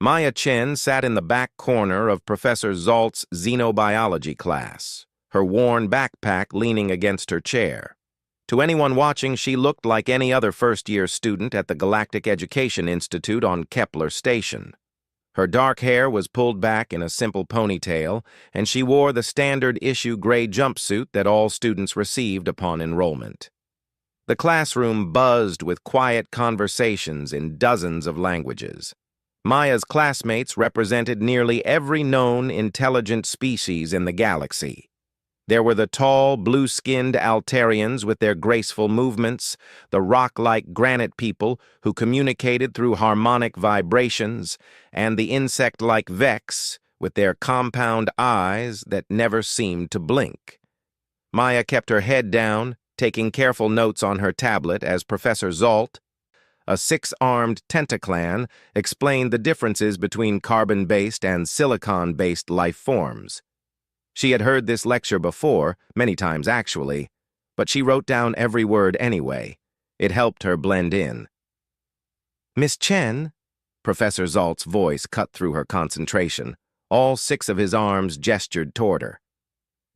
Maya Chen sat in the back corner of Professor Zalt's xenobiology class, her worn backpack leaning against her chair. To anyone watching, she looked like any other first-year student at the Galactic Education Institute on Kepler Station. Her dark hair was pulled back in a simple ponytail, and she wore the standard-issue gray jumpsuit that all students received upon enrollment. The classroom buzzed with quiet conversations in dozens of languages. Maya's classmates represented nearly every known intelligent species in the galaxy. There were the tall, blue-skinned Altarians with their graceful movements, the rock-like granite people who communicated through harmonic vibrations, and the insect-like Vex with their compound eyes that never seemed to blink. Maya kept her head down, taking careful notes on her tablet as Professor Zalt, a six-armed tentaclan, explained the differences between carbon-based and silicon-based life forms. She had heard this lecture before, many times actually, but she wrote down every word anyway. It helped her blend in. "Miss Chen," Professor Zalt's voice cut through her concentration. All six of his arms gestured toward her.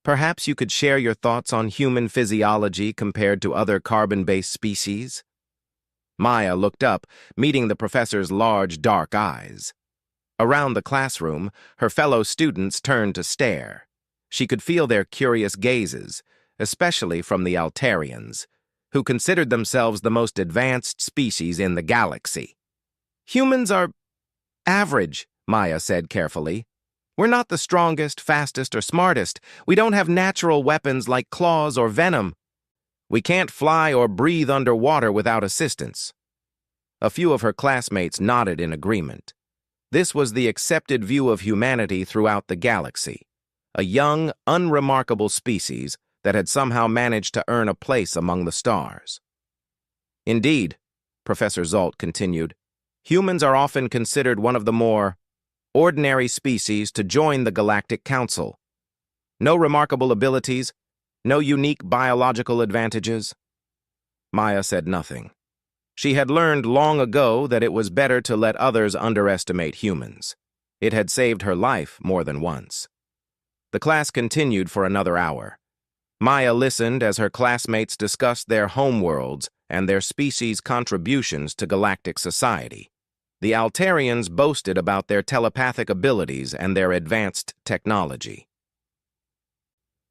"Perhaps you could share your thoughts on human physiology compared to other carbon-based species?" Maya looked up, meeting the professor's large, dark eyes. Around the classroom, her fellow students turned to stare. She could feel their curious gazes, especially from the Altarians, who considered themselves the most advanced species in the galaxy. "Humans are average," Maya said carefully. "We're not the strongest, fastest, or smartest. We don't have natural weapons like claws or venom. We can't fly or breathe underwater without assistance." A few of her classmates nodded in agreement. This was the accepted view of humanity throughout the galaxy, a young, unremarkable species that had somehow managed to earn a place among the stars. "Indeed," Professor Zalt continued, "humans are often considered one of the more ordinary species to join the Galactic Council. No remarkable abilities, no unique biological advantages." Maya said nothing. She had learned long ago that it was better to let others underestimate humans. It had saved her life more than once. The class continued for another hour. Maya listened as her classmates discussed their homeworlds and their species' contributions to galactic society. The Altarians boasted about their telepathic abilities and their advanced technology.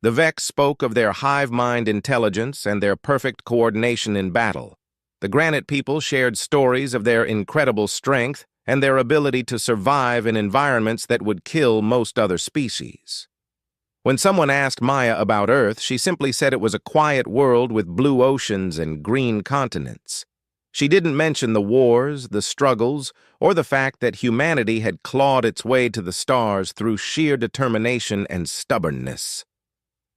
The Vex spoke of their hive-mind intelligence and their perfect coordination in battle. The Granite people shared stories of their incredible strength and their ability to survive in environments that would kill most other species. When someone asked Maya about Earth, she simply said it was a quiet world with blue oceans and green continents. She didn't mention the wars, the struggles, or the fact that humanity had clawed its way to the stars through sheer determination and stubbornness.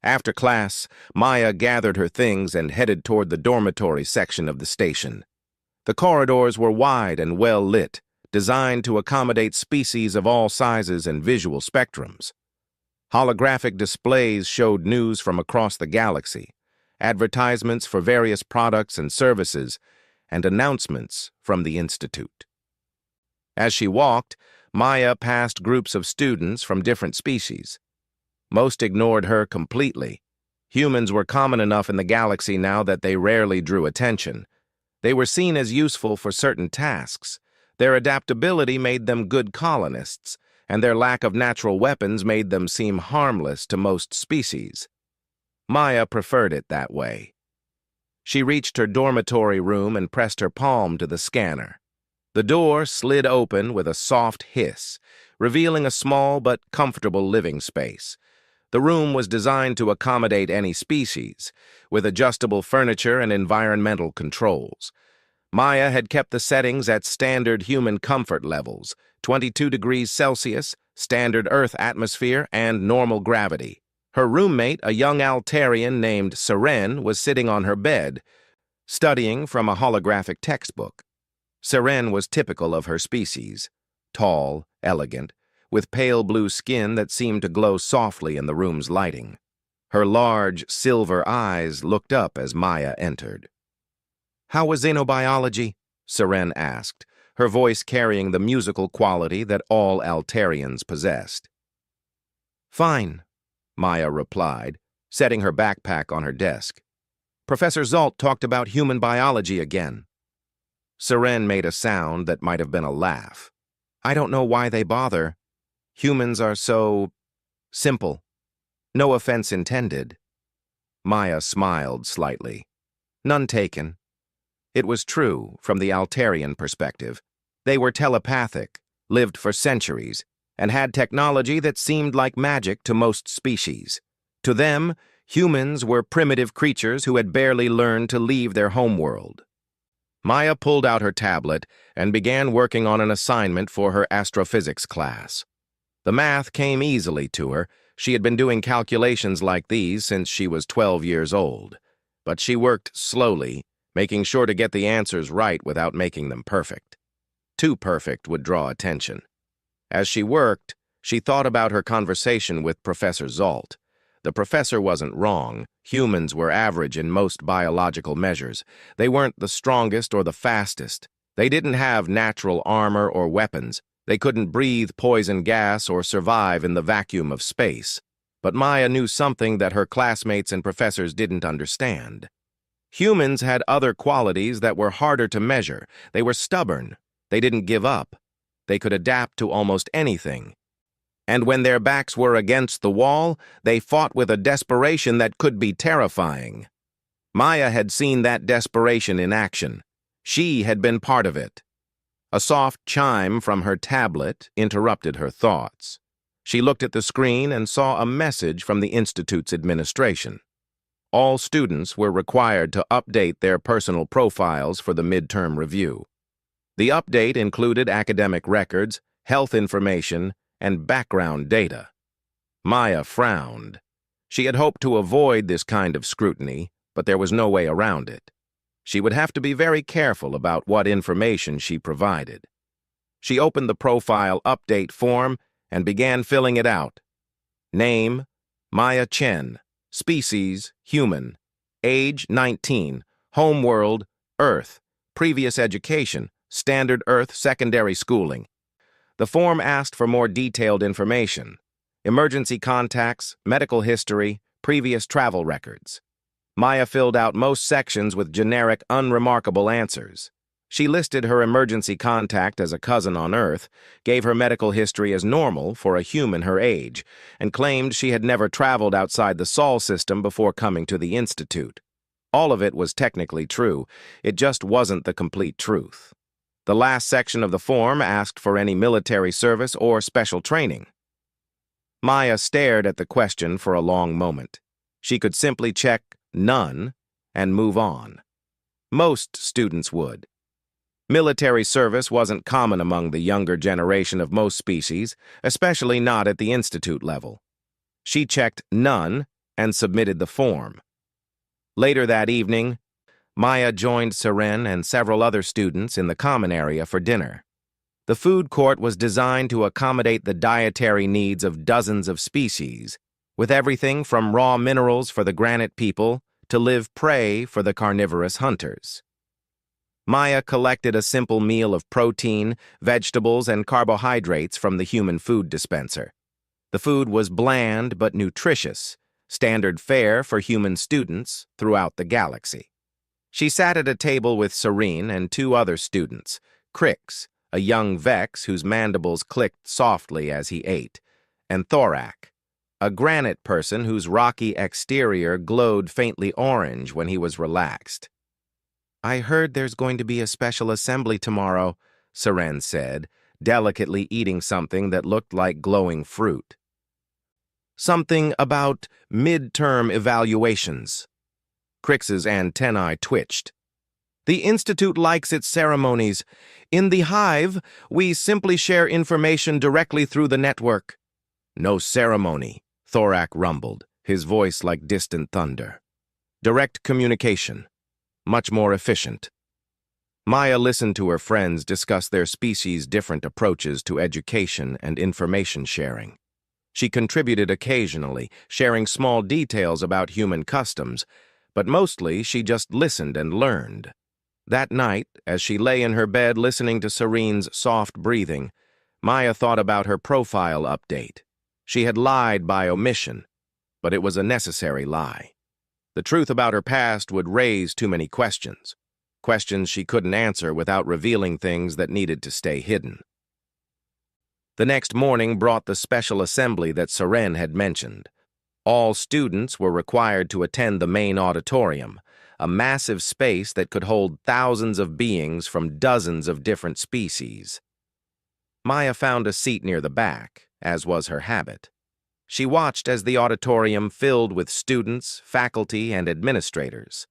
After class, Maya gathered her things and headed toward the dormitory section of the station. The corridors were wide and well lit, designed to accommodate species of all sizes and visual spectrums. Holographic displays showed news from across the galaxy, advertisements for various products and services, and announcements from the Institute. As she walked, Maya passed groups of students from different species. Most ignored her completely. Humans were common enough in the galaxy now that they rarely drew attention. They were seen as useful for certain tasks. Their adaptability made them good colonists, and their lack of natural weapons made them seem harmless to most species. Maya preferred it that way. She reached her dormitory room and pressed her palm to the scanner. The door slid open with a soft hiss, revealing a small but comfortable living space. The room was designed to accommodate any species, with adjustable furniture and environmental controls. Maya had kept the settings at standard human comfort levels, 22 degrees Celsius, standard Earth atmosphere, and normal gravity. Her roommate, a young Altarian named Seren, was sitting on her bed, studying from a holographic textbook. Seren was typical of her species, tall, elegant, with pale blue skin that seemed to glow softly in the room's lighting. Her large, silver eyes looked up as Maya entered. "How was xenobiology?" Seren asked, her voice carrying the musical quality that all Altarians possessed. "Fine," Maya replied, setting her backpack on her desk. "Professor Zalt talked about human biology again." Seren made a sound that might have been a laugh. "I don't know why they bother. Humans are so simple. No offense intended." Maya smiled slightly. None taken. It was true from the Altarian perspective. They were telepathic, lived for centuries, and had technology that seemed like magic to most species. To them, humans were primitive creatures who had barely learned to leave their homeworld. Maya pulled out her tablet and began working on an assignment for her astrophysics class. The math came easily to her. She had been doing calculations like these since she was 12 years old. But she worked slowly, making sure to get the answers right without making them perfect. Too perfect would draw attention. As she worked, she thought about her conversation with Professor Zalt. The professor wasn't wrong. Humans were average in most biological measures. They weren't the strongest or the fastest. They didn't have natural armor or weapons. They couldn't breathe poison gas or survive in the vacuum of space. But Maya knew something that her classmates and professors didn't understand. Humans had other qualities that were harder to measure. They were stubborn. They didn't give up. They could adapt to almost anything. And when their backs were against the wall, they fought with a desperation that could be terrifying. Maya had seen that desperation in action. She had been part of it. A soft chime from her tablet interrupted her thoughts. She looked at the screen and saw a message from the Institute's administration. All students were required to update their personal profiles for the midterm review. The update included academic records, health information, and background data. Maya frowned. She had hoped to avoid this kind of scrutiny, but there was no way around it. She would have to be very careful about what information she provided. She opened the profile update form and began filling it out. Name, Maya Chen. Species, human. Age, 19. Homeworld, Earth. Previous education, standard Earth secondary schooling. The form asked for more detailed information. Emergency contacts, medical history, previous travel records. Maya filled out most sections with generic, unremarkable answers. She listed her emergency contact as a cousin on Earth, gave her medical history as normal for a human her age, and claimed she had never traveled outside the Sol system before coming to the Institute. All of it was technically true. It just wasn't the complete truth. The last section of the form asked for any military service or special training. Maya stared at the question for a long moment. She could simply check none and move on. Most students would. Military service wasn't common among the younger generation of most species, especially not at the Institute level. She checked none and submitted the form. Later that evening, Maya joined Seren and several other students in the common area for dinner. The food court was designed to accommodate the dietary needs of dozens of species, with everything from raw minerals for the granite people to live prey for the carnivorous hunters. Maya collected a simple meal of protein, vegetables, and carbohydrates from the human food dispenser. The food was bland but nutritious, standard fare for human students throughout the galaxy. She sat at a table with Serene and two other students, Crix, a young Vex whose mandibles clicked softly as he ate, and Thorak, a granite person whose rocky exterior glowed faintly orange when he was relaxed. "I heard there's going to be a special assembly tomorrow," Seren said, delicately eating something that looked like glowing fruit. "Something about midterm evaluations." Crix's antennae twitched. "The Institute likes its ceremonies. In the Hive, we simply share information directly through the network." "No ceremony," Thorak rumbled, his voice like distant thunder. "Direct communication. Much more efficient." Maya listened to her friends discuss their species' different approaches to education and information sharing. She contributed occasionally, sharing small details about human customs, but mostly she just listened and learned. That night, as she lay in her bed listening to Serene's soft breathing, Maya thought about her profile update. She had lied by omission, but it was a necessary lie. The truth about her past would raise too many questions. Questions she couldn't answer without revealing things that needed to stay hidden. The next morning brought the special assembly that Serene had mentioned. All students were required to attend the main auditorium, a massive space that could hold thousands of beings from dozens of different species. Maya found a seat near the back, as was her habit. She watched as the auditorium filled with students, faculty, and administrators.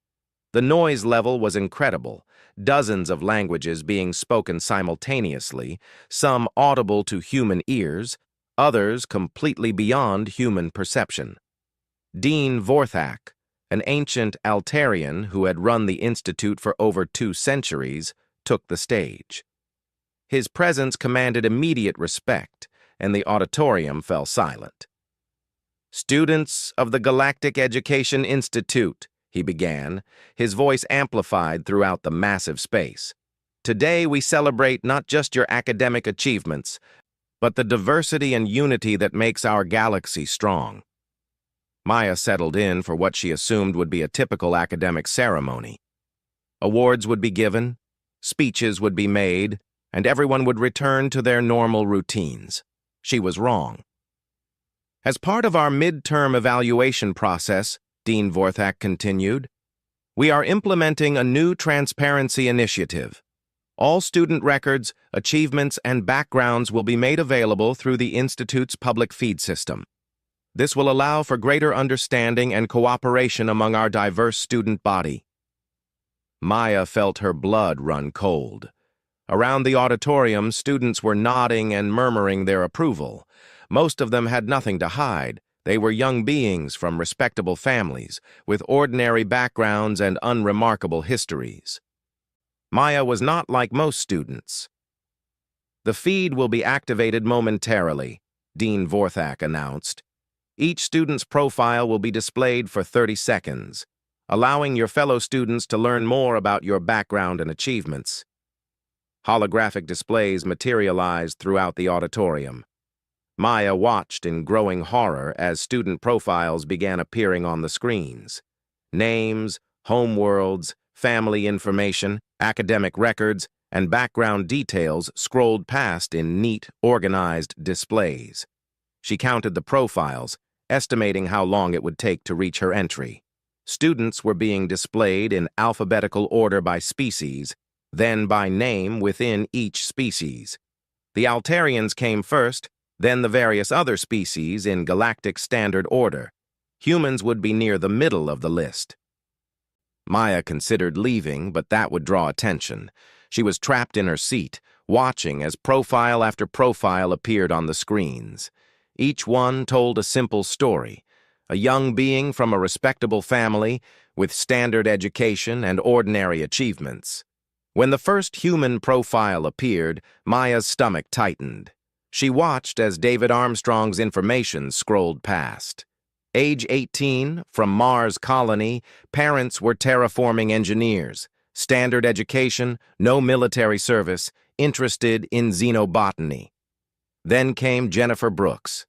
The noise level was incredible, dozens of languages being spoken simultaneously, some audible to human ears, others completely beyond human perception. Dean Vorthak, an ancient Altarian who had run the institute for over 2 centuries, took the stage. His presence commanded immediate respect, and the auditorium fell silent. "Students of the Galactic Education Institute," he began, his voice amplified throughout the massive space. "Today we celebrate not just your academic achievements, but the diversity and unity that makes our galaxy strong." Maya settled in for what she assumed would be a typical academic ceremony. Awards would be given, speeches would be made, and everyone would return to their normal routines. She was wrong. "As part of our midterm evaluation process," Dean Vorthak continued, "we are implementing a new transparency initiative. All student records, achievements, and backgrounds will be made available through the Institute's public feed system. This will allow for greater understanding and cooperation among our diverse student body." Maya felt her blood run cold. Around the auditorium, students were nodding and murmuring their approval. Most of them had nothing to hide. They were young beings from respectable families, with ordinary backgrounds and unremarkable histories. Maya was not like most students. "The feed will be activated momentarily," Dean Vorthak announced. "Each student's profile will be displayed for 30 seconds, allowing your fellow students to learn more about your background and achievements." Holographic displays materialized throughout the auditorium. Maya watched in growing horror as student profiles began appearing on the screens. Names, homeworlds, family information, academic records, and background details scrolled past in neat, organized displays. She counted the profiles, estimating how long it would take to reach her entry. Students were being displayed in alphabetical order by species, then by name within each species. The Altarians came first, then the various other species in galactic standard order. Humans would be near the middle of the list. Maya considered leaving, but that would draw attention. She was trapped in her seat, watching as profile after profile appeared on the screens. Each one told a simple story. A young being from a respectable family, with standard education and ordinary achievements. When the first human profile appeared, Maya's stomach tightened. She watched as David Armstrong's information scrolled past. Age 18, from Mars colony, parents were terraforming engineers. Standard education, no military service, interested in xenobotany. Then came Jennifer Brooks.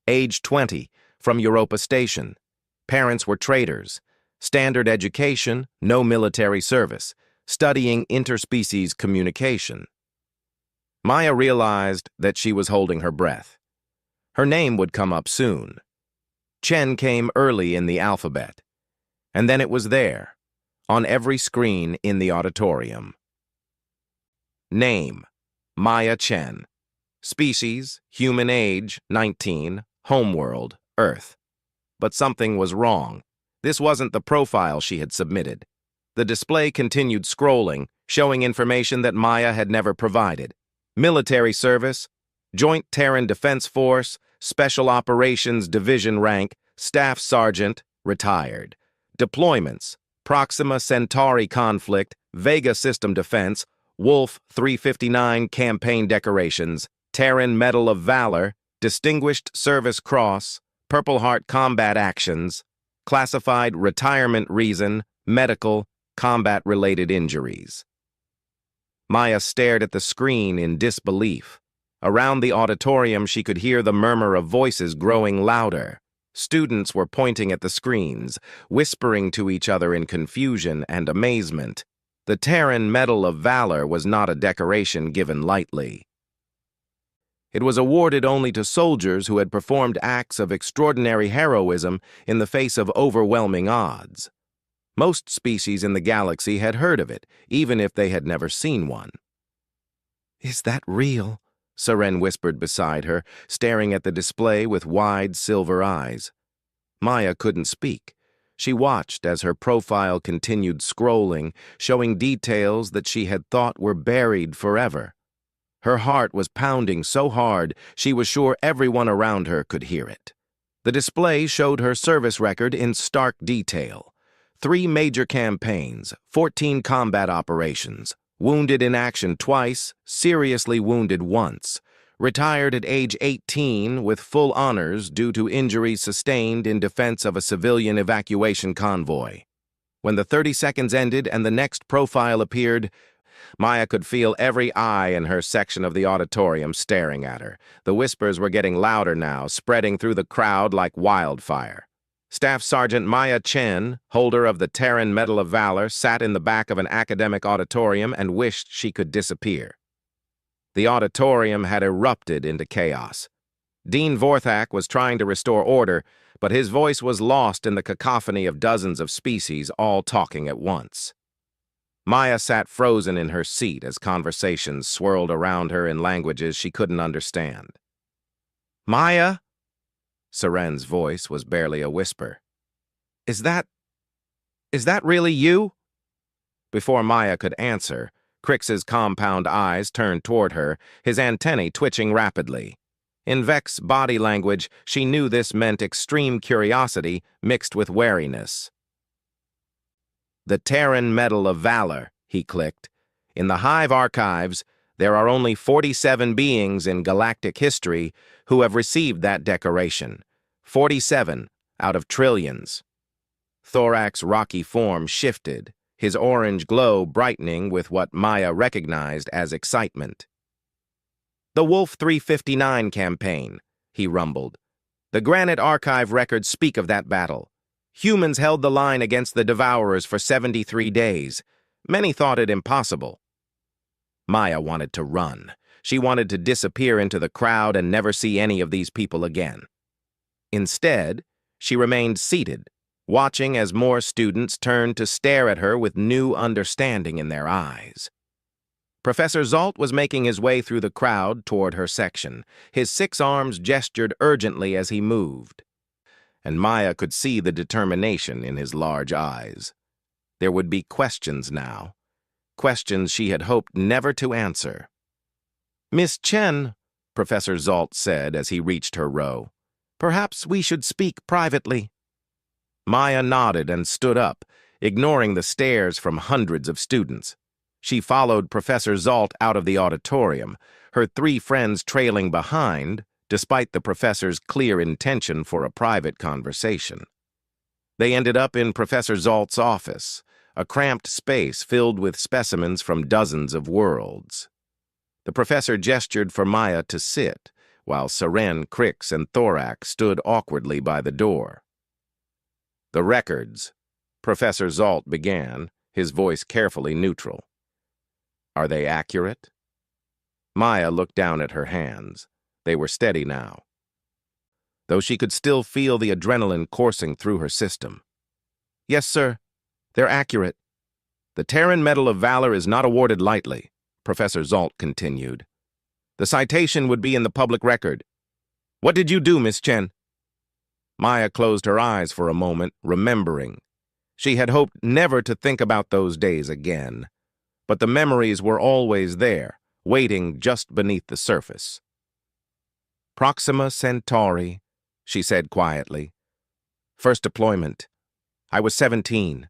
Age 20, from Europa Station. Parents were traders. Standard education, no military service, studying interspecies communication. Maya realized that she was holding her breath. Her name would come up soon. Chen came early in the alphabet. And then it was there, on every screen in the auditorium. Name, Maya Chen. Species, human age, 19, homeworld, Earth. But something was wrong. This wasn't the profile she had submitted. The display continued scrolling, showing information that Maya had never provided. Military service, Joint Terran Defense Force, Special Operations Division rank, Staff Sergeant, retired. Deployments, Proxima Centauri conflict, Vega System Defense, Wolf 359 campaign decorations, Terran Medal of Valor, Distinguished Service Cross, Purple Heart combat actions, classified retirement reason, medical, combat-related injuries. Maya stared at the screen in disbelief. Around the auditorium, she could hear the murmur of voices growing louder. Students were pointing at the screens, whispering to each other in confusion and amazement. The Terran Medal of Valor was not a decoration given lightly. It was awarded only to soldiers who had performed acts of extraordinary heroism in the face of overwhelming odds. Most species in the galaxy had heard of it, even if they had never seen one. "Is that real?" Seren whispered beside her, staring at the display with wide silver eyes. Maya couldn't speak. She watched as her profile continued scrolling, showing details that she had thought were buried forever. Her heart was pounding so hard she was sure everyone around her could hear it. The display showed her service record in stark detail. 3 major campaigns, 14 combat operations, wounded in action twice, seriously wounded once, retired at age 18 with full honors due to injuries sustained in defense of a civilian evacuation convoy. When the 30 seconds ended and the next profile appeared, Maya could feel every eye in her section of the auditorium staring at her. The whispers were getting louder now, spreading through the crowd like wildfire. Staff Sergeant Maya Chen, holder of the Terran Medal of Valor, sat in the back of an academic auditorium and wished she could disappear. The auditorium had erupted into chaos. Dean Vorthak was trying to restore order, but his voice was lost in the cacophony of dozens of species all talking at once. Maya sat frozen in her seat as conversations swirled around her in languages she couldn't understand. "Maya?" Seren's voice was barely a whisper. Is that really you?" Before Maya could answer, Crix's compound eyes turned toward her, his antennae twitching rapidly. In Vex's body language, she knew this meant extreme curiosity mixed with wariness. "The Terran Medal of Valor," he clicked. "In the Hive archives, there are only 47 beings in galactic history who have received that decoration. 47 out of trillions." Thorak's rocky form shifted, his orange glow brightening with what Maya recognized as excitement. "The Wolf 359 campaign," he rumbled. "The Granite Archive records speak of that battle. Humans held the line against the Devourers for 73 days. Many thought it impossible." Maya wanted to run. She wanted to disappear into the crowd and never see any of these people again. Instead, she remained seated, watching as more students turned to stare at her with new understanding in their eyes. Professor Zalt was making his way through the crowd toward her section. His 6 arms gestured urgently as he moved, and Maya could see the determination in his large eyes. There would be questions now, questions she had hoped never to answer. "Miss Chen," Professor Zalt said as he reached her row, "perhaps we should speak privately." Maya nodded and stood up, ignoring the stares from hundreds of students. She followed Professor Zalt out of the auditorium, her 3 friends trailing behind, despite the professor's clear intention for a private conversation. They ended up in Professor Zalt's office, a cramped space filled with specimens from dozens of worlds. The professor gestured for Maya to sit, while Seren, Crix, and Thorak stood awkwardly by the door. "The records," Professor Zalt began, his voice carefully neutral. "Are they accurate?" Maya looked down at her hands. They were steady now, though she could still feel the adrenaline coursing through her system. "Yes, sir. They're accurate. The Terran Medal of Valor is not awarded lightly," Professor Zalt continued. "The citation would be in the public record. What did you do, Miss Chen?" Maya closed her eyes for a moment, remembering. She had hoped never to think about those days again, but the memories were always there, waiting just beneath the surface. "Proxima Centauri," she said quietly. "First deployment. I was 17.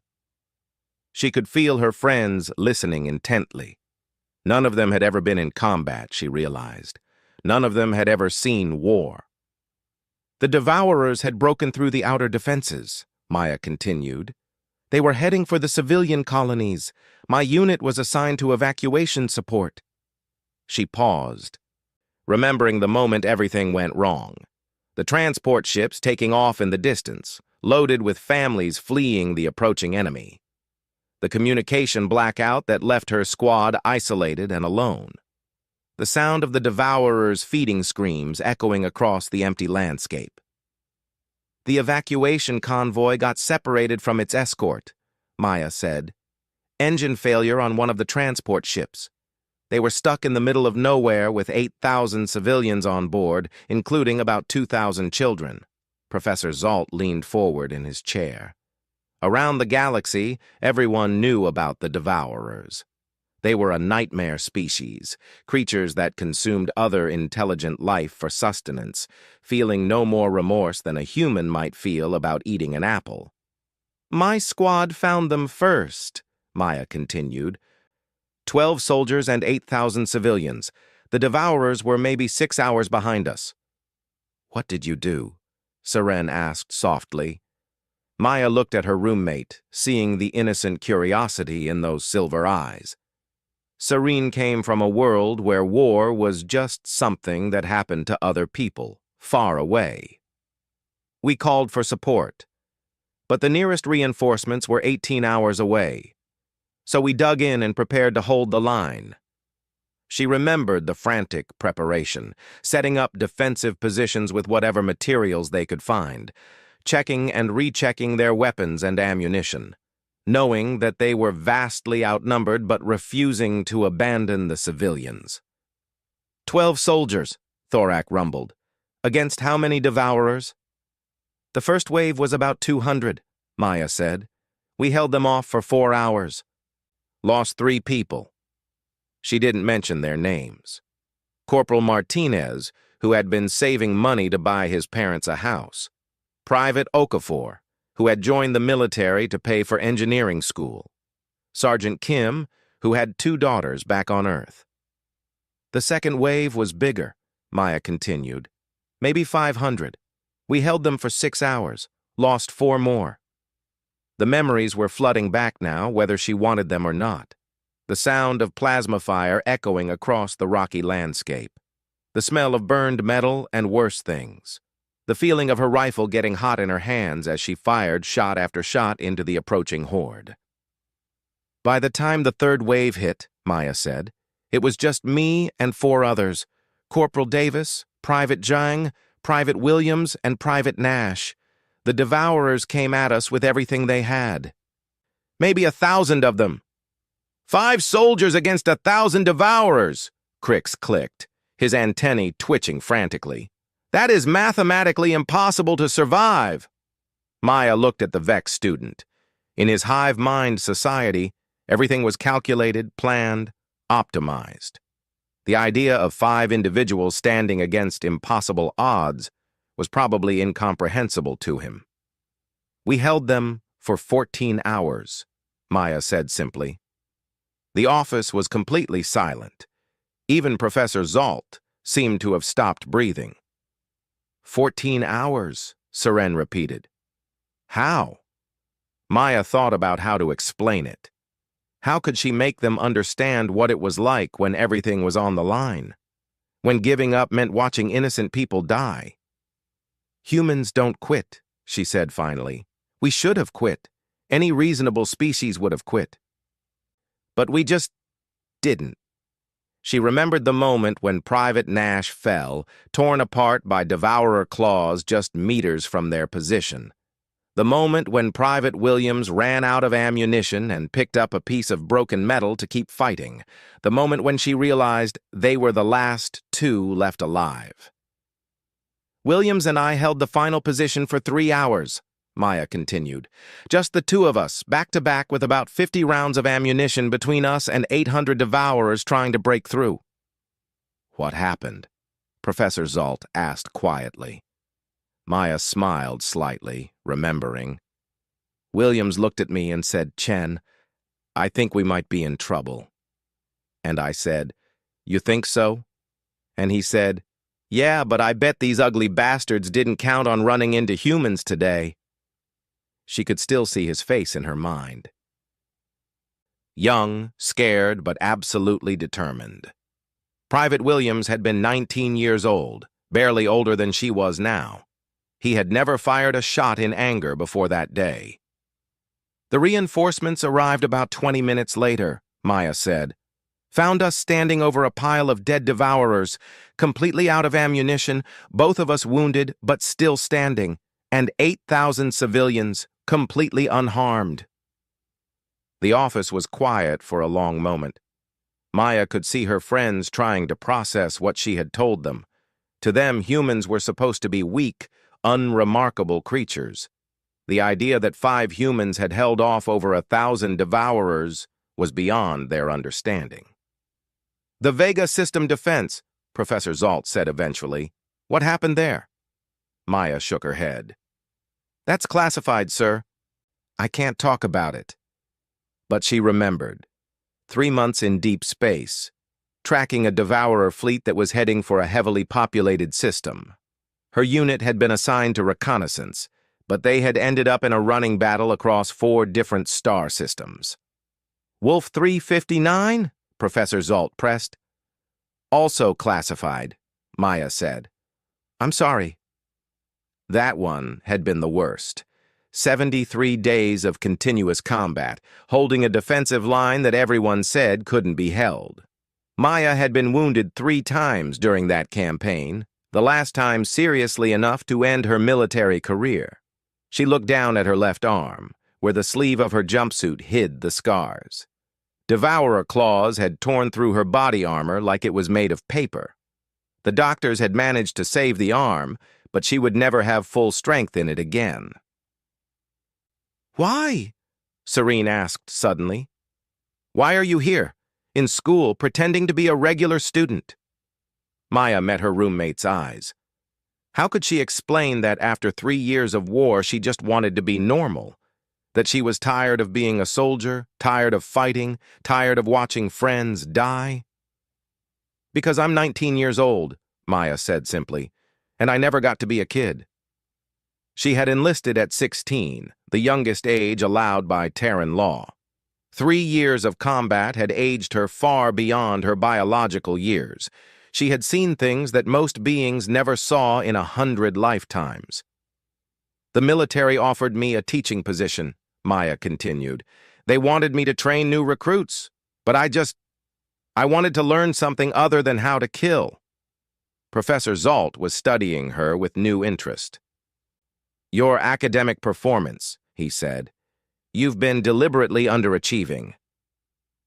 She could feel her friends listening intently. None of them had ever been in combat, she realized. None of them had ever seen war. "The Devourers had broken through the outer defenses," Maya continued. They were heading for the civilian colonies. My unit was assigned to evacuation support. She paused, remembering the moment everything went wrong. The transport ships taking off in the distance, loaded with families fleeing the approaching enemy. The communication blackout that left her squad isolated and alone. The sound of the devourers' feeding screams echoing across the empty landscape. The evacuation convoy got separated from its escort, Maya said. Engine failure on one of the transport ships. They were stuck in the middle of nowhere with 8,000 civilians on board, including about 2,000 children. Professor Zalt leaned forward in his chair. Around the galaxy, everyone knew about the devourers. They were a nightmare species, creatures that consumed other intelligent life for sustenance, feeling no more remorse than a human might feel about eating an apple. My squad found them first, Maya continued. 12 soldiers and 8,000 civilians. The devourers were maybe 6 hours behind us. What did you do? Seren asked softly. Maya looked at her roommate, seeing the innocent curiosity in those silver eyes. Serene came from a world where war was just something that happened to other people, far away. We called for support, but the nearest reinforcements were 18 hours away, so we dug in and prepared to hold the line. She remembered the frantic preparation, setting up defensive positions with whatever materials they could find, checking and rechecking their weapons and ammunition, knowing that they were vastly outnumbered but refusing to abandon the civilians. 12 soldiers, Thorak rumbled. Against how many devourers? The first wave was about 200, Maya said. We held them off for 4 hours. Lost 3 people. She didn't mention their names. Corporal Martinez, who had been saving money to buy his parents a house. Private Okafor, who had joined the military to pay for engineering school. Sergeant Kim, who had 2 daughters back on Earth. The second wave was bigger, Maya continued. Maybe 500. We held them for 6 hours, lost 4 more. The memories were flooding back now, whether she wanted them or not. The sound of plasma fire echoing across the rocky landscape. The smell of burned metal and worse things. The feeling of her rifle getting hot in her hands as she fired shot after shot into the approaching horde. By the time the third wave hit, Maya said, it was just me and 4 others, Corporal Davis, Private Zhang, Private Williams, and Private Nash. The devourers came at us with everything they had. Maybe 1,000 of them. 5 soldiers against 1,000 devourers, Crix clicked, his antennae twitching frantically. That is mathematically impossible to survive. Maya looked at the vexed student. In his hive-mind society, everything was calculated, planned, optimized. The idea of 5 individuals standing against impossible odds was probably incomprehensible to him. We held them for 14 hours, Maya said simply. The office was completely silent. Even Professor Zalt seemed to have stopped breathing. 14 hours, Seren repeated. How? Maya thought about how to explain it. How could she make them understand what it was like when everything was on the line? When giving up meant watching innocent people die? Humans don't quit, she said finally. We should have quit. Any reasonable species would have quit. But we just didn't. She remembered the moment when Private Nash fell, torn apart by devourer claws just meters from their position. The moment when Private Williams ran out of ammunition and picked up a piece of broken metal to keep fighting. The moment when she realized they were the last 2 left alive. Williams and I held the final position for 3 hours, Maya continued. Just the 2 of us, back to back with about 50 rounds of ammunition between us and 800 devourers trying to break through. What happened? Professor Zalt asked quietly. Maya smiled slightly, remembering. Williams looked at me and said, Chen, I think we might be in trouble. And I said, You think so? And he said, Yeah, but I bet these ugly bastards didn't count on running into humans today. She could still see his face in her mind. Young, scared, but absolutely determined. Private Williams had been 19 years old, barely older than she was now. He had never fired a shot in anger before that day. The reinforcements arrived about 20 minutes later, Maya said. Found us standing over a pile of dead devourers, completely out of ammunition, both of us wounded but still standing, and 8,000 civilians, completely unharmed. The office was quiet for a long moment. Maya could see her friends trying to process what she had told them. To them, humans were supposed to be weak, unremarkable creatures. The idea that 5 humans had held off over 1,000 devourers was beyond their understanding. "The Vega system defense," Professor Zalt said eventually. "What happened there?" Maya shook her head. "That's classified, sir. I can't talk about it." But she remembered. 3 months in deep space, tracking a devourer fleet that was heading for a heavily populated system. Her unit had been assigned to reconnaissance, but they had ended up in a running battle across 4 different star systems. "Wolf 359? Professor Zalt pressed. "Also classified," Maya said. "I'm sorry." That one had been the worst. 73 days of continuous combat, holding a defensive line that everyone said couldn't be held. Maya had been wounded 3 times during that campaign, the last time seriously enough to end her military career. She looked down at her left arm, where the sleeve of her jumpsuit hid the scars. Devourer claws had torn through her body armor like it was made of paper. The doctors had managed to save the arm, but she would never have full strength in it again. "Why?" Serene asked suddenly. "Why are you here, in school, pretending to be a regular student?" Maya met her roommate's eyes. How could she explain that after 3 years of war she just wanted to be normal? That she was tired of being a soldier, tired of fighting, tired of watching friends die? "Because I'm 19 years old," Maya said simply, "and I never got to be a kid." She had enlisted at 16, the youngest age allowed by Terran law. 3 years of combat had aged her far beyond her biological years. She had seen things that most beings never saw in 100 lifetimes. "The military offered me a teaching position," Maya continued. "They wanted me to train new recruits, but I wanted to learn something other than how to kill." Professor Zalt was studying her with new interest. "Your academic performance," he said. "You've been deliberately underachieving."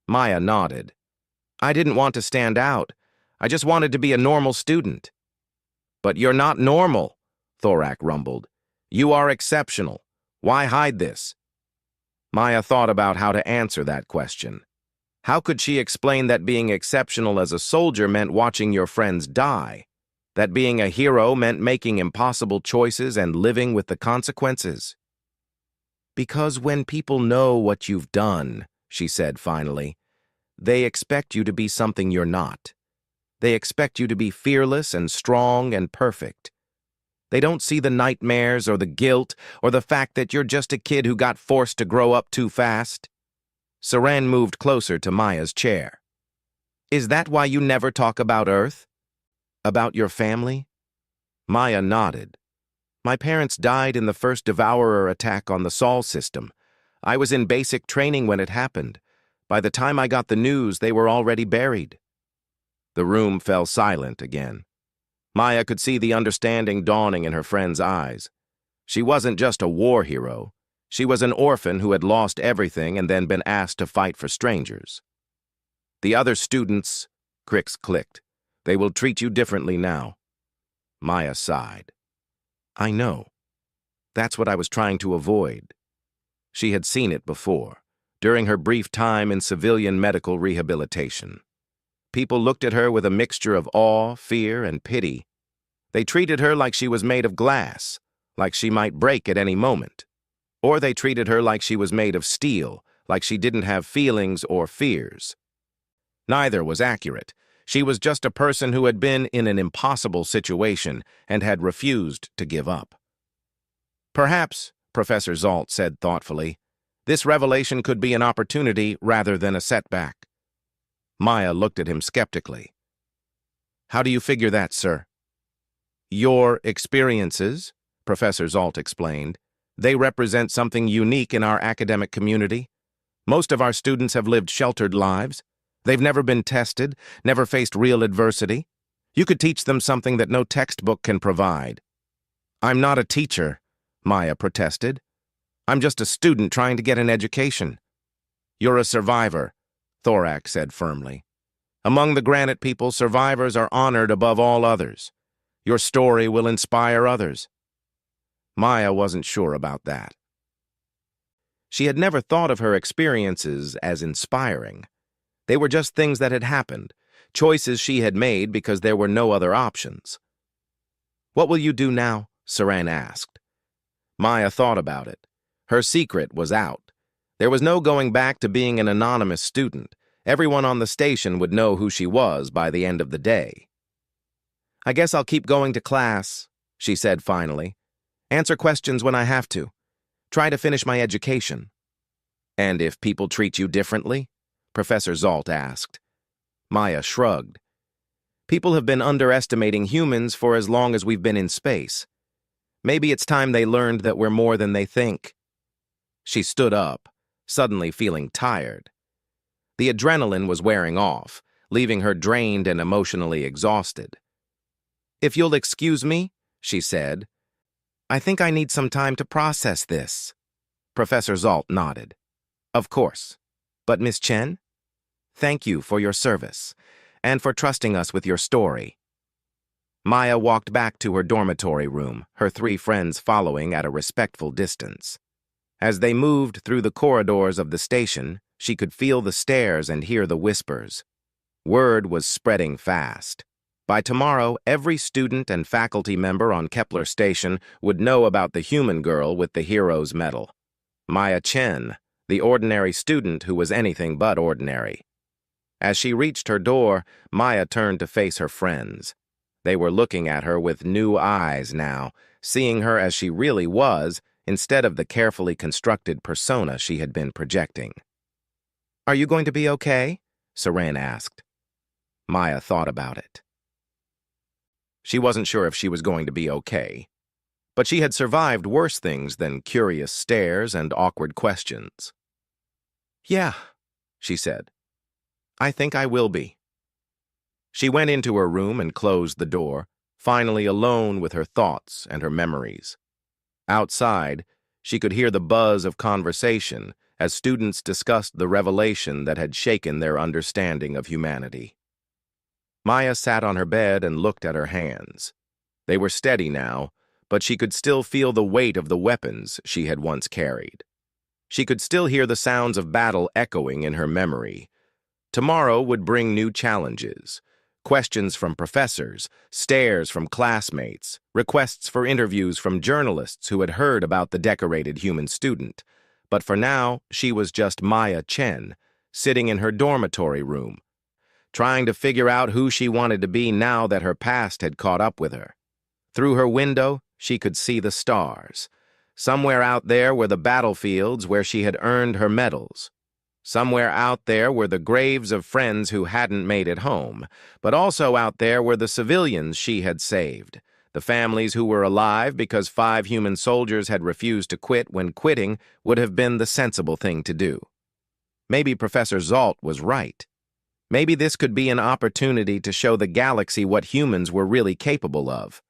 Maya nodded. "I didn't want to stand out. I just wanted to be a normal student." "But you're not normal," Thorak rumbled. "You are exceptional. Why hide this?" Maya thought about how to answer that question. How could she explain that being exceptional as a soldier meant watching your friends die? That being a hero meant making impossible choices and living with the consequences? "Because when people know what you've done," she said finally, "they expect you to be something you're not. They expect you to be fearless and strong and perfect. They don't see the nightmares or the guilt or the fact that you're just a kid who got forced to grow up too fast." Saran moved closer to Maya's chair. "Is that why you never talk about Earth? About your family?" Maya nodded. "My parents died in the first Devourer attack on the Sol system. I was in basic training when it happened. By the time I got the news, they were already buried." The room fell silent again. Maya could see the understanding dawning in her friend's eyes. She wasn't just a war hero. She was an orphan who had lost everything and then been asked to fight for strangers. "The other students," Crix clicked. "They will treat you differently now." Maya sighed. "I know. That's what I was trying to avoid." She had seen it before, during her brief time in civilian medical rehabilitation. People looked at her with a mixture of awe, fear, and pity. They treated her like she was made of glass, like she might break at any moment. Or they treated her like she was made of steel, like she didn't have feelings or fears. Neither was accurate. She was just a person who had been in an impossible situation and had refused to give up. Perhaps, Professor Zolt said thoughtfully. This revelation could be an opportunity rather than a setback. Maya looked at him skeptically. How do you figure that, sir? Your experiences, Professor Zolt explained. They represent something unique in our academic community. Most of our students have lived sheltered lives. They've never been tested, never faced real adversity. You could teach them something that no textbook can provide. I'm not a teacher, Maya protested. I'm just a student trying to get an education. You're a survivor, Thorak said firmly. Among the Granite people, survivors are honored above all others. Your story will inspire others. Maya wasn't sure about that. She had never thought of her experiences as inspiring. They were just things that had happened, choices she had made because there were no other options. What will you do now? Saran asked. Maya thought about it. Her secret was out. There was no going back to being an anonymous student. Everyone on the station would know who she was by the end of the day. I guess I'll keep going to class, she said finally. Answer questions when I have to. Try to finish my education. And if people treat you differently? Professor Zolt asked. Maya shrugged. People have been underestimating humans for as long as we've been in space. Maybe it's time they learned that we're more than they think. She stood up, suddenly feeling tired. The adrenaline was wearing off, leaving her drained and emotionally exhausted. If you'll excuse me, she said, I think I need some time to process this. Professor Zolt nodded. Of course. But Miss Chen? Thank you for your service, and for trusting us with your story. Maya walked back to her dormitory room, her three friends following at a respectful distance. As they moved through the corridors of the station, she could feel the stares and hear the whispers. Word was spreading fast. By tomorrow, every student and faculty member on Kepler Station would know about the human girl with the hero's medal. Maya Chen, the ordinary student who was anything but ordinary. As she reached her door, Maya turned to face her friends. They were looking at her with new eyes now, seeing her as she really was, instead of the carefully constructed persona she had been projecting. Are you going to be okay? Saran asked. Maya thought about it. She wasn't sure if she was going to be okay, but she had survived worse things than curious stares and awkward questions. Yeah, she said. I think I will be. She went into her room and closed the door, finally alone with her thoughts and her memories. Outside, she could hear the buzz of conversation as students discussed the revelation that had shaken their understanding of humanity. Maya sat on her bed and looked at her hands. They were steady now, but she could still feel the weight of the weapons she had once carried. She could still hear the sounds of battle echoing in her memory. Tomorrow would bring new challenges. Questions from professors, stares from classmates, requests for interviews from journalists who had heard about the decorated human student. But for now, she was just Maya Chen, sitting in her dormitory room, trying to figure out who she wanted to be now that her past had caught up with her. Through her window, she could see the stars. Somewhere out there were the battlefields where she had earned her medals. Somewhere out there were the graves of friends who hadn't made it home, but also out there were the civilians she had saved, the families who were alive because 5 human soldiers had refused to quit when quitting would have been the sensible thing to do. Maybe Professor Zolt was right. Maybe this could be an opportunity to show the galaxy what humans were really capable of.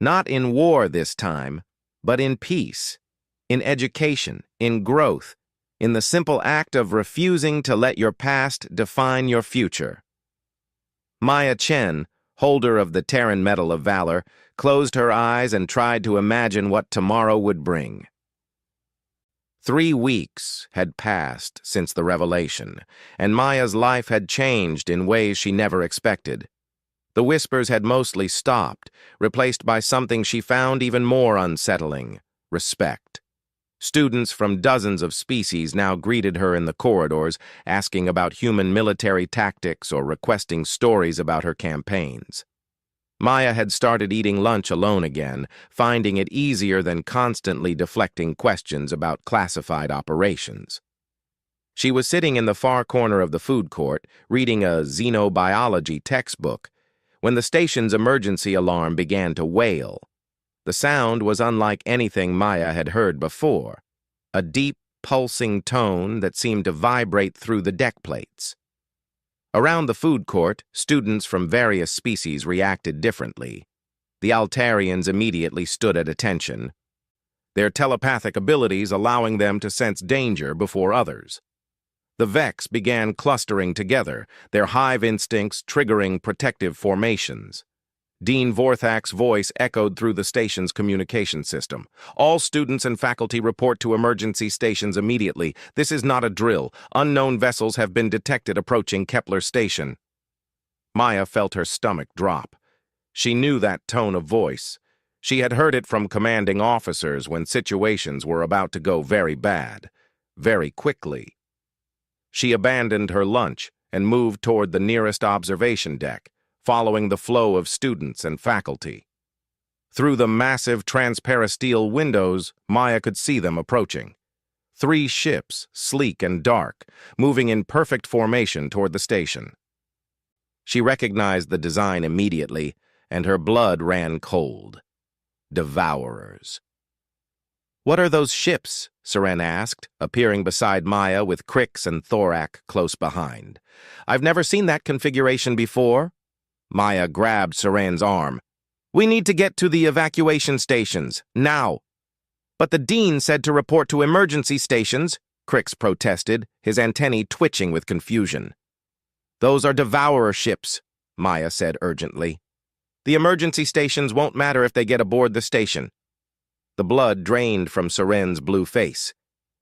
Not in war this time, but in peace, in education, in growth, in the simple act of refusing to let your past define your future. Maya Chen, holder of the Terran Medal of Valor, closed her eyes and tried to imagine what tomorrow would bring. 3 weeks had passed since the revelation, and Maya's life had changed in ways she never expected. The whispers had mostly stopped, replaced by something she found even more unsettling: respect. Students from dozens of species now greeted her in the corridors, asking about human military tactics or requesting stories about her campaigns. Maya had started eating lunch alone again, finding it easier than constantly deflecting questions about classified operations. She was sitting in the far corner of the food court, reading a xenobiology textbook, when the station's emergency alarm began to wail. The sound was unlike anything Maya had heard before, a deep, pulsing tone that seemed to vibrate through the deck plates. Around the food court, students from various species reacted differently. The Altarians immediately stood at attention, their telepathic abilities allowing them to sense danger before others. The Vex began clustering together, their hive instincts triggering protective formations. Dean Vorthak's voice echoed through the station's communication system. All students and faculty report to emergency stations immediately. This is not a drill. Unknown vessels have been detected approaching Kepler Station. Maya felt her stomach drop. She knew that tone of voice. She had heard it from commanding officers when situations were about to go very bad, very quickly. She abandoned her lunch and moved toward the nearest observation deck, following the flow of students and faculty. Through the massive transparasteel windows, Maya could see them approaching. 3 ships, sleek and dark, moving in perfect formation toward the station. She recognized the design immediately, and her blood ran cold. Devourers. "What are those ships?" Seren asked, appearing beside Maya with Crix and Thorak close behind. "I've never seen that configuration before." Maya grabbed Seren's arm. "We need to get to the evacuation stations, now." "But the Dean said to report to emergency stations," Crix protested, his antennae twitching with confusion. "Those are Devourer ships," Maya said urgently. "The emergency stations won't matter if they get aboard the station." The blood drained from Seren's blue face.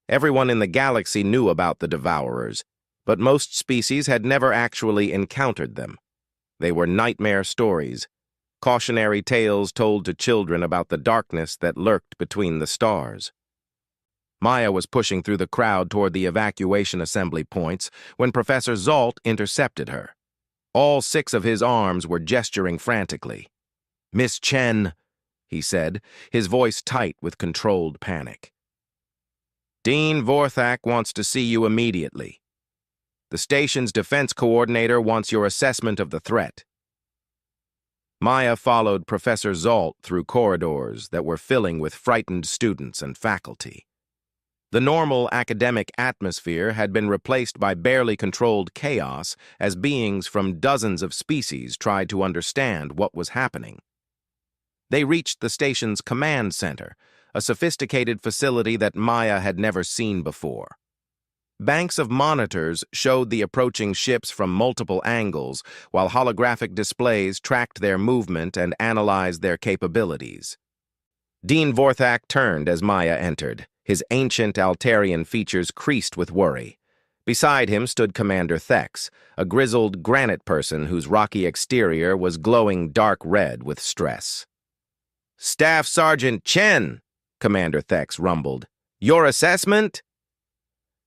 Everyone in the galaxy knew about the Devourers, but most species had never actually encountered them. They were nightmare stories, cautionary tales told to children about the darkness that lurked between the stars. Maya was pushing through the crowd toward the evacuation assembly points when Professor Zalt intercepted her. All 6 of his arms were gesturing frantically. "Miss Chen," he said, his voice tight with controlled panic. "Dean Vorthak wants to see you immediately. The station's defense coordinator wants your assessment of the threat." Maya followed Professor Zalt through corridors that were filling with frightened students and faculty. The normal academic atmosphere had been replaced by barely controlled chaos as beings from dozens of species tried to understand what was happening. They reached the station's command center, a sophisticated facility that Maya had never seen before. Banks of monitors showed the approaching ships from multiple angles, while holographic displays tracked their movement and analyzed their capabilities. Dean Vorthak turned as Maya entered, his ancient Altarian features creased with worry. Beside him stood Commander Thex, a grizzled granite person whose rocky exterior was glowing dark red with stress. "Staff Sergeant Chen," Commander Thex rumbled. "Your assessment?"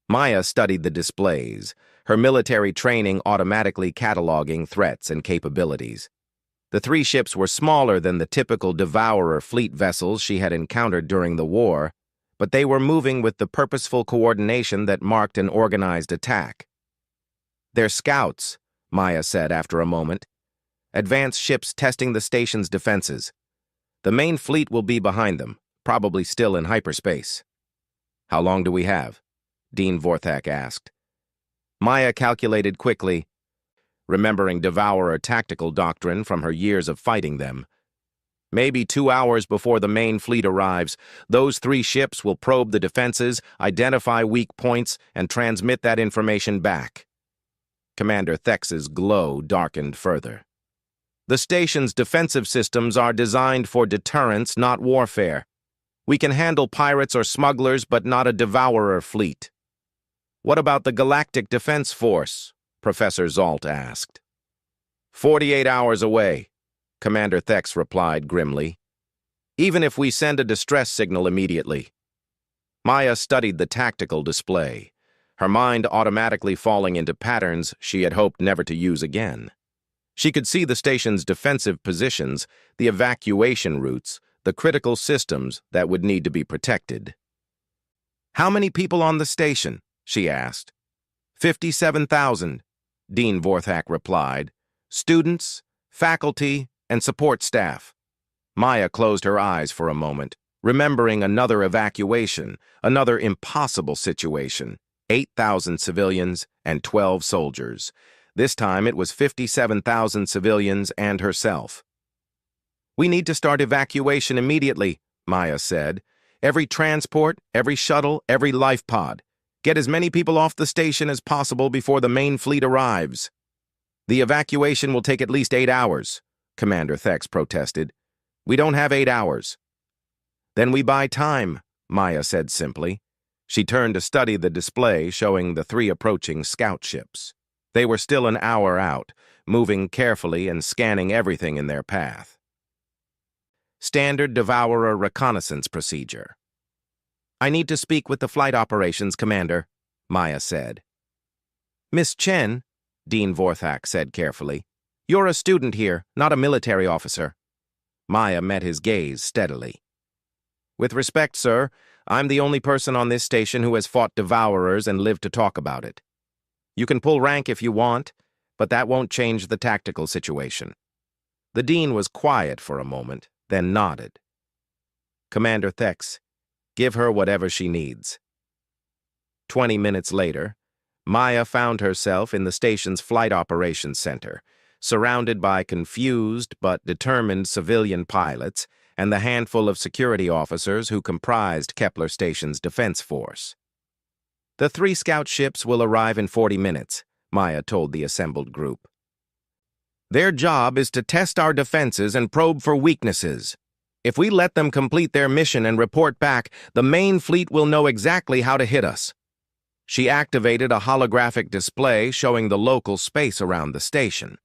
Maya studied the displays, her military training automatically cataloging threats and capabilities. The 3 ships were smaller than the typical Devourer fleet vessels she had encountered during the war, but they were moving with the purposeful coordination that marked an organized attack. "They're scouts," Maya said after a moment. "Advanced ships testing the station's defenses. The main fleet will be behind them, probably still in hyperspace." "How long do we have?" Dean Vorthak asked. Maya calculated quickly, remembering Devourer tactical doctrine from her years of fighting them. "Maybe 2 hours before the main fleet arrives, those 3 ships will probe the defenses, identify weak points, and transmit that information back." Commander Thex's glow darkened further. "The station's defensive systems are designed for deterrence, not warfare. We can handle pirates or smugglers, but not a Devourer fleet." "What about the Galactic Defense Force?" Professor Zalt asked. 48 hours away," Commander Thex replied grimly. "Even if we send a distress signal immediately." Maya studied the tactical display, her mind automatically falling into patterns she had hoped never to use again. She could see the station's defensive positions, the evacuation routes, the critical systems that would need to be protected. "How many people on the station?" she asked. 57,000, Dean Vorthak replied. "Students, faculty, and support staff." Maya closed her eyes for a moment, remembering another evacuation, another impossible situation. 8,000 civilians and 12 soldiers. This time it was 57,000 civilians and herself. "We need to start evacuation immediately," Maya said. "Every transport, every shuttle, every life pod. Get as many people off the station as possible before the main fleet arrives." "The evacuation will take at least 8 hours, Commander Thex protested. "We don't have 8 hours. "Then we buy time," Maya said simply. She turned to study the display showing the 3 approaching scout ships. They were still an hour out, moving carefully and scanning everything in their path. Standard Devourer reconnaissance procedure. "I need to speak with the flight operations commander," Maya said. "Miss Chen," Dean Vorthak said carefully, "you're a student here, not a military officer." Maya met his gaze steadily. "With respect, sir, I'm the only person on this station who has fought Devourers and lived to talk about it. You can pull rank if you want, but that won't change the tactical situation." The Dean was quiet for a moment, then nodded. "Commander Thex, give her whatever she needs." 20 minutes later, Maya found herself in the station's Flight Operations Center, surrounded by confused but determined civilian pilots and the handful of security officers who comprised Kepler Station's defense force. "The 3 scout ships will arrive in 40 minutes, Maya told the assembled group. "Their job is to test our defenses and probe for weaknesses. If we let them complete their mission and report back, the main fleet will know exactly how to hit us." She activated a holographic display showing the local space around the station.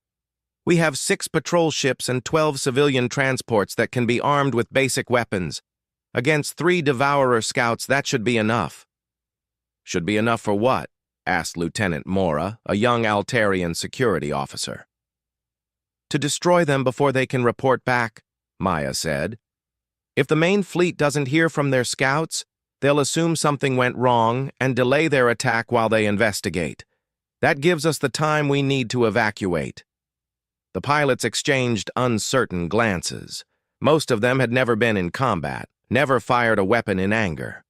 "We have 6 patrol ships and 12 civilian transports that can be armed with basic weapons. Against 3 Devourer scouts, that should be enough." "Should be enough for what?" asked Lieutenant Mora, a young Altarian security officer. "To destroy them before they can report back," Maya said. "If the main fleet doesn't hear from their scouts, they'll assume something went wrong and delay their attack while they investigate. That gives us the time we need to evacuate." The pilots exchanged uncertain glances. Most of them had never been in combat, never fired a weapon in anger.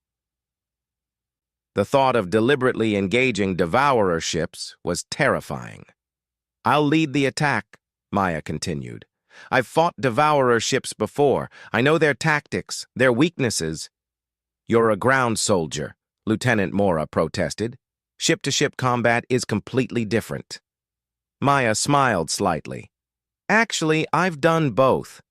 The thought of deliberately engaging Devourer ships was terrifying. "I'll lead the attack," Maya continued. "I've fought Devourer ships before. I know their tactics, their weaknesses." "You're a ground soldier," Lieutenant Mora protested. "Ship-to-ship combat is completely different." Maya smiled slightly. "Actually, I've done both.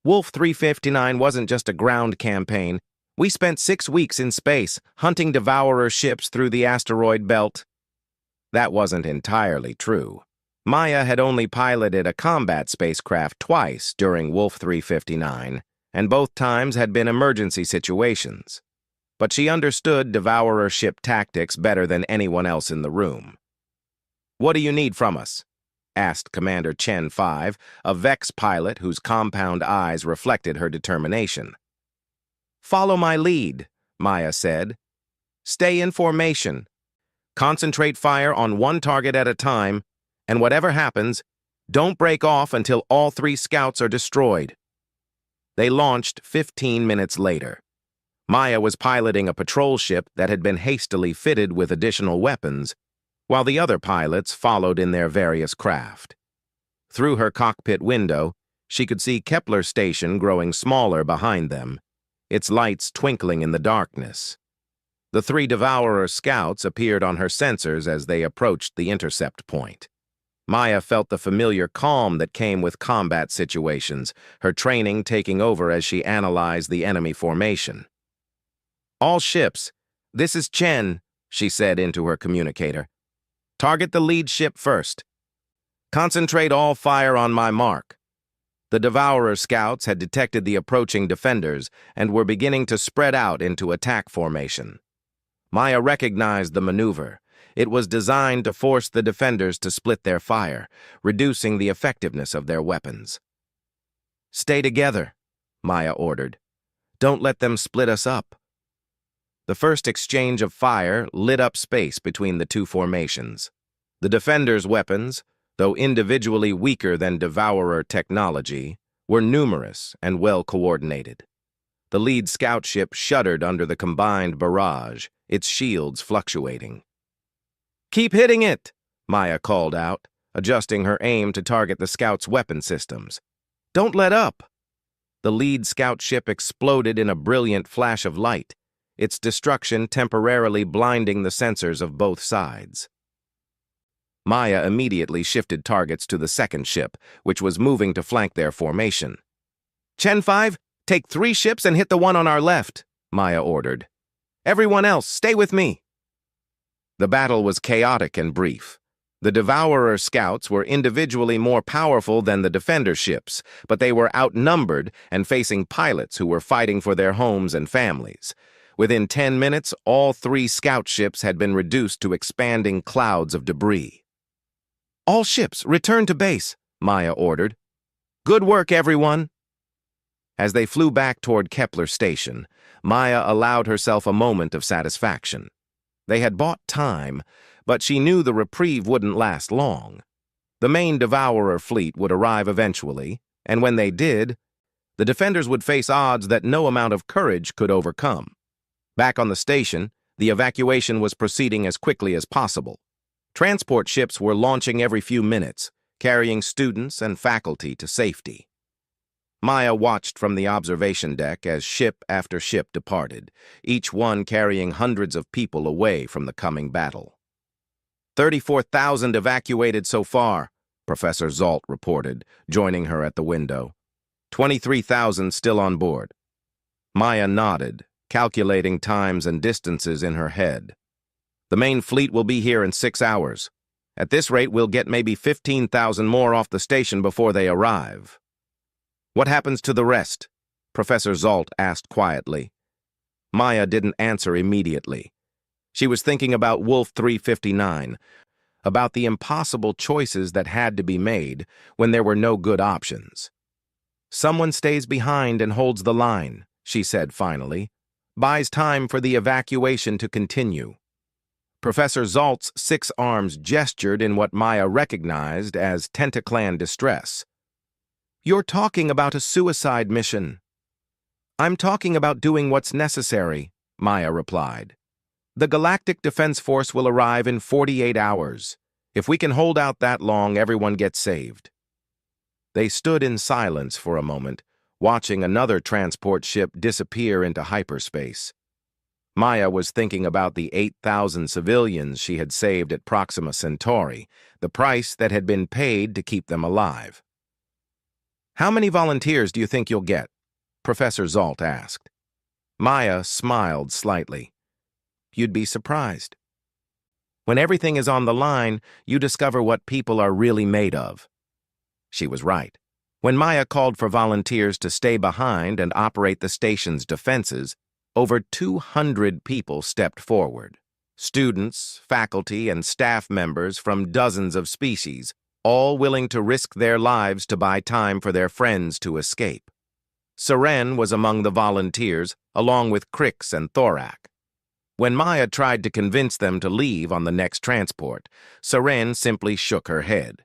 Wolf 359 wasn't just a ground campaign. We spent 6 weeks in space, hunting Devourer ships through the asteroid belt." That wasn't entirely true. Maya had only piloted a combat spacecraft twice during Wolf 359, and both times had been emergency situations. But she understood Devourer ship tactics better than anyone else in the room. "What do you need from us?" asked Commander Chen 5, a Vex pilot whose compound eyes reflected her determination. "Follow my lead," Maya said. "Stay in formation. Concentrate fire on one target at a time, and whatever happens, don't break off until all 3 scouts are destroyed." They launched 15 minutes later. Maya was piloting a patrol ship that had been hastily fitted with additional weapons, while the other pilots followed in their various craft. Through her cockpit window, she could see Kepler Station growing smaller behind them, its lights twinkling in the darkness. The 3 Devourer scouts appeared on her sensors as they approached the intercept point. Maya felt the familiar calm that came with combat situations, her training taking over as she analyzed the enemy formation. "All ships, this is Chen," she said into her communicator. "Target the lead ship first. Concentrate all fire on my mark." The Devourer scouts had detected the approaching defenders and were beginning to spread out into attack formation. Maya recognized the maneuver, It was designed to force the defenders to split their fire, reducing the effectiveness of their weapons. "Stay together," Maya ordered. "Don't let them split us up." The first exchange of fire lit up space between the two formations. The defenders' weapons, though individually weaker than Devourer technology, were numerous and well coordinated. The lead scout ship shuddered under the combined barrage, its shields fluctuating. "Keep hitting it," Maya called out, adjusting her aim to target the scouts' weapon systems. "Don't let up." The lead scout ship exploded in a brilliant flash of light, its destruction temporarily blinding the sensors of both sides. Maya immediately shifted targets to the second ship, which was moving to flank their formation. "Chen 5, take 3 ships and hit the one on our left," Maya ordered. "Everyone else, stay with me." The battle was chaotic and brief. The Devourer scouts were individually more powerful than the defender ships, but they were outnumbered and facing pilots who were fighting for their homes and families. Within 10 minutes, all 3 scout ships had been reduced to expanding clouds of debris. "All ships, return to base," Maya ordered. "Good work, everyone." As they flew back toward Kepler Station, Maya allowed herself a moment of satisfaction. They had bought time, but she knew the reprieve wouldn't last long. The main Devourer fleet would arrive eventually, and when they did, the defenders would face odds that no amount of courage could overcome. Back on the station, the evacuation was proceeding as quickly as possible. Transport ships were launching every few minutes, carrying students and faculty to safety. Maya watched from the observation deck as ship after ship departed, each one carrying hundreds of people away from the coming battle. 34,000 evacuated so far, Professor Zalt reported, joining her at the window. 23,000 still on board. Maya nodded, calculating times and distances in her head. "The main fleet will be here in 6 hours. At this rate, we'll get maybe 15,000 more off the station before they arrive." "What happens to the rest?" Professor Zalt asked quietly. Maya didn't answer immediately. She was thinking about Wolf 359, about the impossible choices that had to be made when there were no good options. "Someone stays behind and holds the line," she said finally, "buys time for the evacuation to continue." Professor Zalt's 6 arms gestured in what Maya recognized as Tentaclan distress. "You're talking about a suicide mission." "I'm talking about doing what's necessary," Maya replied. "The Galactic Defense Force will arrive in 48 hours. If we can hold out that long, everyone gets saved." They stood in silence for a moment, watching another transport ship disappear into hyperspace. Maya was thinking about the 8,000 civilians she had saved at Proxima Centauri, the price that had been paid to keep them alive. "How many volunteers do you think you'll get?" Professor Zalt asked. Maya smiled slightly. "You'd be surprised. When everything is on the line, you discover what people are really made of." She was right. When Maya called for volunteers to stay behind and operate the station's defenses, over 200 people stepped forward. Students, faculty, and staff members from dozens of species, all willing to risk their lives to buy time for their friends to escape. Seren was among the volunteers, along with Crix and Thorak. When Maya tried to convince them to leave on the next transport, Seren simply shook her head.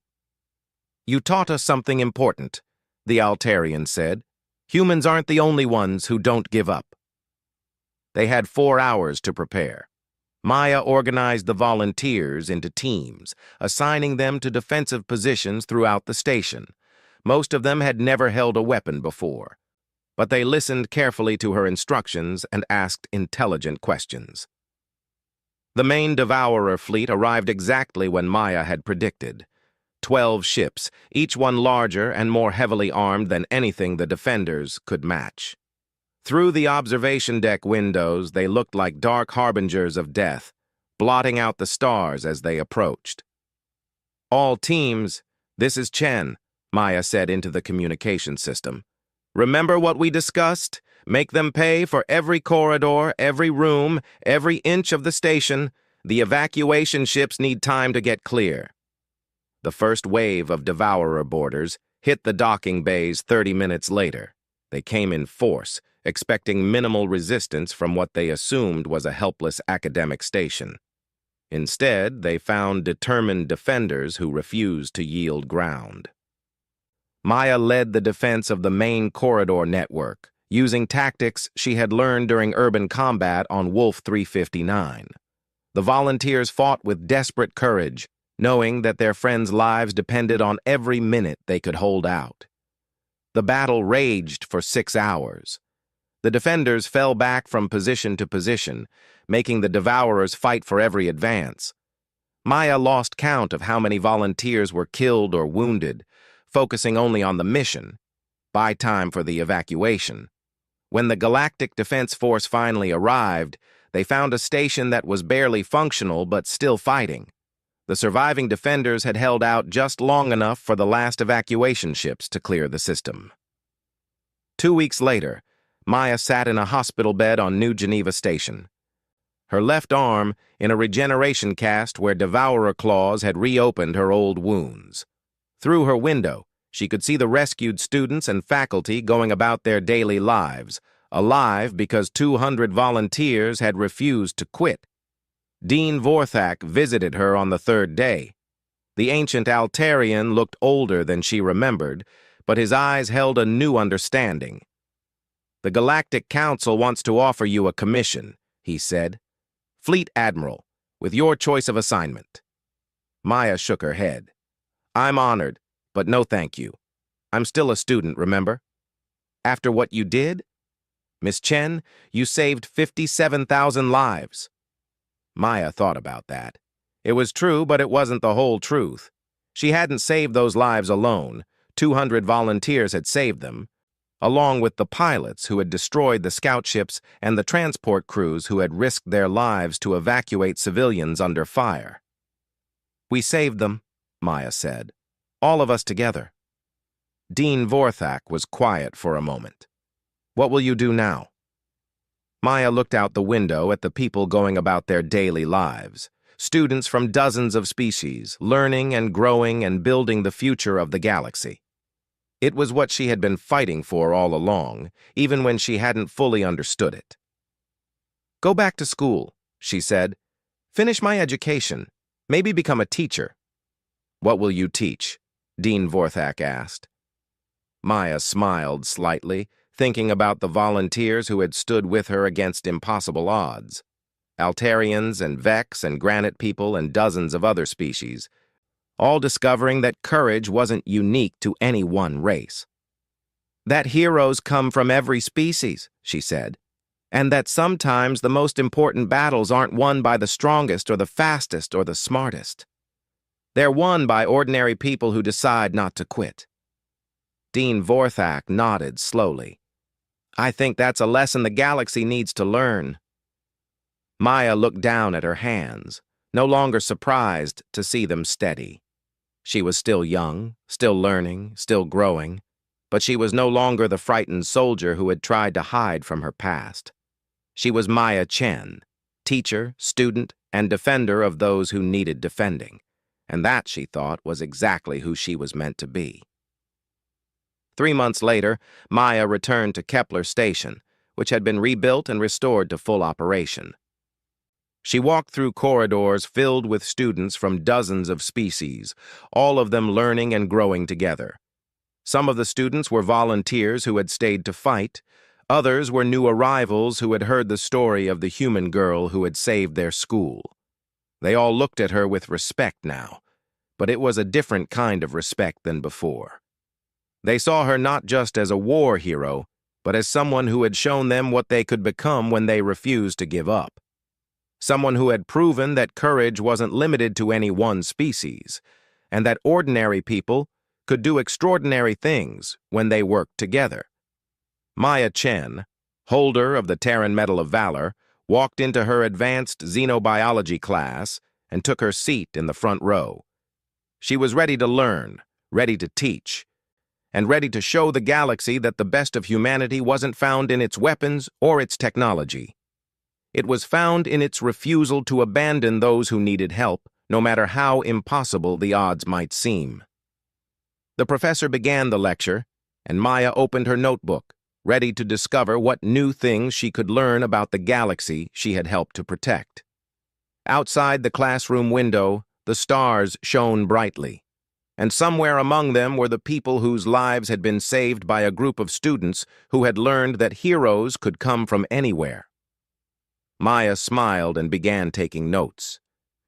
"You taught us something important," the Altarian said. "Humans aren't the only ones who don't give up." They had 4 hours to prepare. Maya organized the volunteers into teams, assigning them to defensive positions throughout the station. Most of them had never held a weapon before, but they listened carefully to her instructions and asked intelligent questions. The main Devourer fleet arrived exactly when Maya had predicted. 12 ships, each one larger and more heavily armed than anything the defenders could match. Through the observation deck windows, they looked like dark harbingers of death, blotting out the stars as they approached. "All teams, this is Chen," Maya said into the communication system. "Remember what we discussed? Make them pay for every corridor, every room, every inch of the station. The evacuation ships need time to get clear. The first wave of Devourer boarders hit the docking bays 30 minutes later. They came in force, expecting minimal resistance from what they assumed was a helpless academic station. Instead, they found determined defenders who refused to yield ground. Maya led the defense of the main corridor network, using tactics she had learned during urban combat on Wolf 359. The volunteers fought with desperate courage, knowing that their friends' lives depended on every minute they could hold out. The battle raged for 6 hours. The defenders fell back from position to position, making the Devourers fight for every advance. Maya lost count of how many volunteers were killed or wounded, focusing only on the mission. Buy time for the evacuation. When the Galactic Defense Force finally arrived, they found a station that was barely functional but still fighting. The surviving defenders had held out just long enough for the last evacuation ships to clear the system. 2 weeks later, Maya sat in a hospital bed on New Geneva Station. Her left arm in a regeneration cast where Devourer claws had reopened her old wounds. Through her window, she could see the rescued students and faculty going about their daily lives, alive because 200 volunteers had refused to quit. Dean Vorthak visited her on the 3rd day. The ancient Altarian looked older than she remembered, but his eyes held a new understanding. "The Galactic Council wants to offer you a commission," he said. "Fleet Admiral, with your choice of assignment." Maya shook her head. "I'm honored, but no thank you. I'm still a student, remember? After what you did? Miss Chen, you saved 57,000 lives." Maya thought about that. It was true, but it wasn't the whole truth. She hadn't saved those lives alone. 200 volunteers had saved them, along with the pilots who had destroyed the scout ships and the transport crews who had risked their lives to evacuate civilians under fire. "We saved them," Maya said. "All of us together." Dean Vorthak was quiet for a moment. "What will you do now?" Maya looked out the window at the people going about their daily lives, students from dozens of species, learning and growing and building the future of the galaxy. It was what she had been fighting for all along, even when she hadn't fully understood it. "Go back to school," she said. "Finish my education. Maybe become a teacher." "What will you teach?" Dean Vorthak asked. Maya smiled slightly, thinking about the volunteers who had stood with her against impossible odds. Altarians and Vex and Granite people and dozens of other species, all discovering that courage wasn't unique to any one race. "That heroes come from every species," she said, "and that sometimes the most important battles aren't won by the strongest or the fastest or the smartest. They're won by ordinary people who decide not to quit." Dean Vorthak nodded slowly. "I think that's a lesson the galaxy needs to learn." Maya looked down at her hands, no longer surprised to see them steady. She was still young, still learning, still growing, but she was no longer the frightened soldier who had tried to hide from her past. She was Maya Chen, teacher, student, and defender of those who needed defending, and that, she thought, was exactly who she was meant to be. 3 months later, Maya returned to Kepler Station, which had been rebuilt and restored to full operation. She walked through corridors filled with students from dozens of species, all of them learning and growing together. Some of the students were volunteers who had stayed to fight. Others were new arrivals who had heard the story of the human girl who had saved their school. They all looked at her with respect now, but it was a different kind of respect than before. They saw her not just as a war hero, but as someone who had shown them what they could become when they refused to give up. Someone who had proven that courage wasn't limited to any one species, and that ordinary people could do extraordinary things when they worked together. Maya Chen, holder of the Terran Medal of Valor, walked into her advanced xenobiology class and took her seat in the front row. She was ready to learn, ready to teach, and ready to show the galaxy that the best of humanity wasn't found in its weapons or its technology. It was found in its refusal to abandon those who needed help, no matter how impossible the odds might seem. The professor began the lecture, and Maya opened her notebook, ready to discover what new things she could learn about the galaxy she had helped to protect. Outside the classroom window, the stars shone brightly, and somewhere among them were the people whose lives had been saved by a group of students who had learned that heroes could come from anywhere. Maya smiled and began taking notes.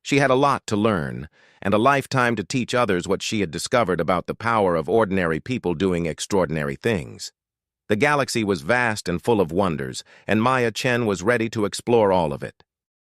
She had a lot to learn, and a lifetime to teach others what she had discovered about the power of ordinary people doing extraordinary things. The galaxy was vast and full of wonders, and Maya Chen was ready to explore all of it.